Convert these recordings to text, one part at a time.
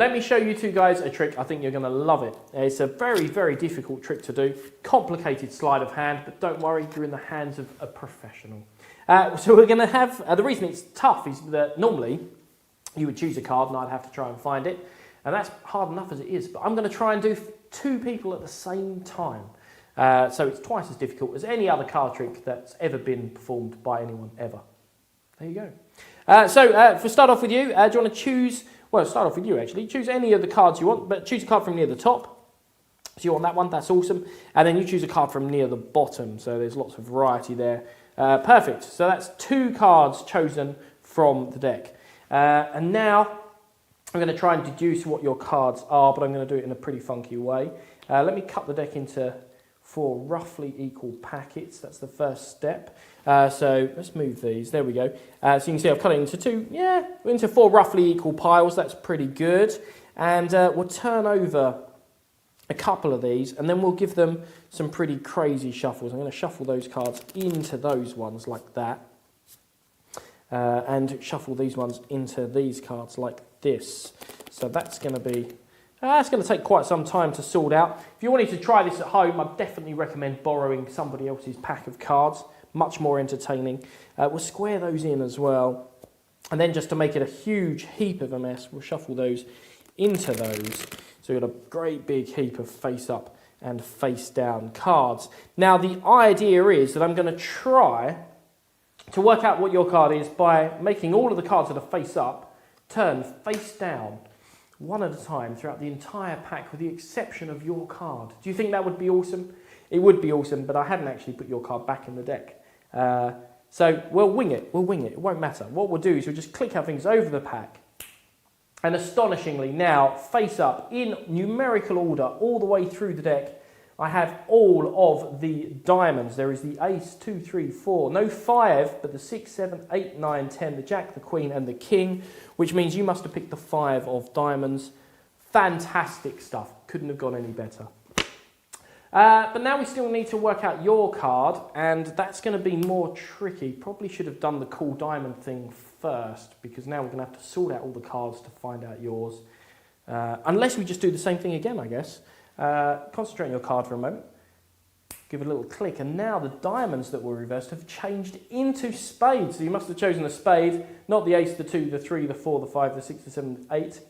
let me show you two guys a trick. I think you're going to love it. It's a very, very difficult trick to do. Complicated sleight of hand, but don't worry, you're in the hands of a professional. So we're going to have, the reason it's tough is that normally you would choose a card and I'd have to try and find it. And that's hard enough as it is, but I'm going to try and do two people at the same time. So it's twice as difficult as any other card trick that's ever been performed by anyone ever. There you go. So for start off with you, do you want to choose, well, start off with you actually, choose any of the cards you want, but choose a card from near the top. So you want that one, that's awesome. And then you choose a card from near the bottom, so there's lots of variety there. Perfect, so that's two cards chosen from the deck. And now I'm going to try and deduce what your cards are, but I'm going to do it in a pretty funky way. Let me cut the deck into 4 roughly equal packets. That's the first step. So let's move these. There we go. So you can see I've cut it into into 4 roughly equal piles. That's pretty good. And we'll turn over a couple of these, and then we'll give them some pretty crazy shuffles. I'm going to shuffle those cards into those ones like that. And shuffle these ones into these cards like this. So that's going to be, it's going to take quite some time to sort out. If you wanted to try this at home, I'd definitely recommend borrowing somebody else's pack of cards. Much more entertaining. We'll square those in as well. And then just to make it a huge heap of a mess, we'll shuffle those into those. So we've got a great big heap of face up and face down cards. Now the idea is that I'm going to try to work out what your card is by making all of the cards that are face up turn face down one at a time throughout the entire pack with the exception of your card. Do you think that would be awesome? It would be awesome, but I hadn't actually put your card back in the deck. So we'll wing it, it won't matter. What we'll do is we'll just click our things over the pack, and astonishingly now, face up in numerical order all the way through the deck, I have all of the diamonds. There is the ace, 2, 3, 4, no 5, but the 6, 7, 8, 9, 10, the jack, the queen, and the king, which means you must have picked the 5 of diamonds. Fantastic stuff. Couldn't have gone any better. But now we still need to work out your card, and that's going to be more tricky. Probably should have done the cool diamond thing first, because now we're going to have to sort out all the cards to find out yours. Unless we just do the same thing again, I guess. Concentrate on your card for a moment. Give it a little click, and now the diamonds that were reversed have changed into spades. So you must have chosen a spade, not the ace, the 2, the 3, the 4, the 5, the 6, the 7, the 8,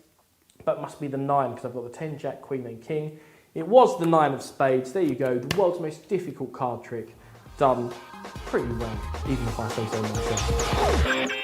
but must be the 9, because I've got the 10, jack, queen, and king. It was the 9 of spades. There you go, the world's most difficult card trick, done pretty well, even if I say so myself.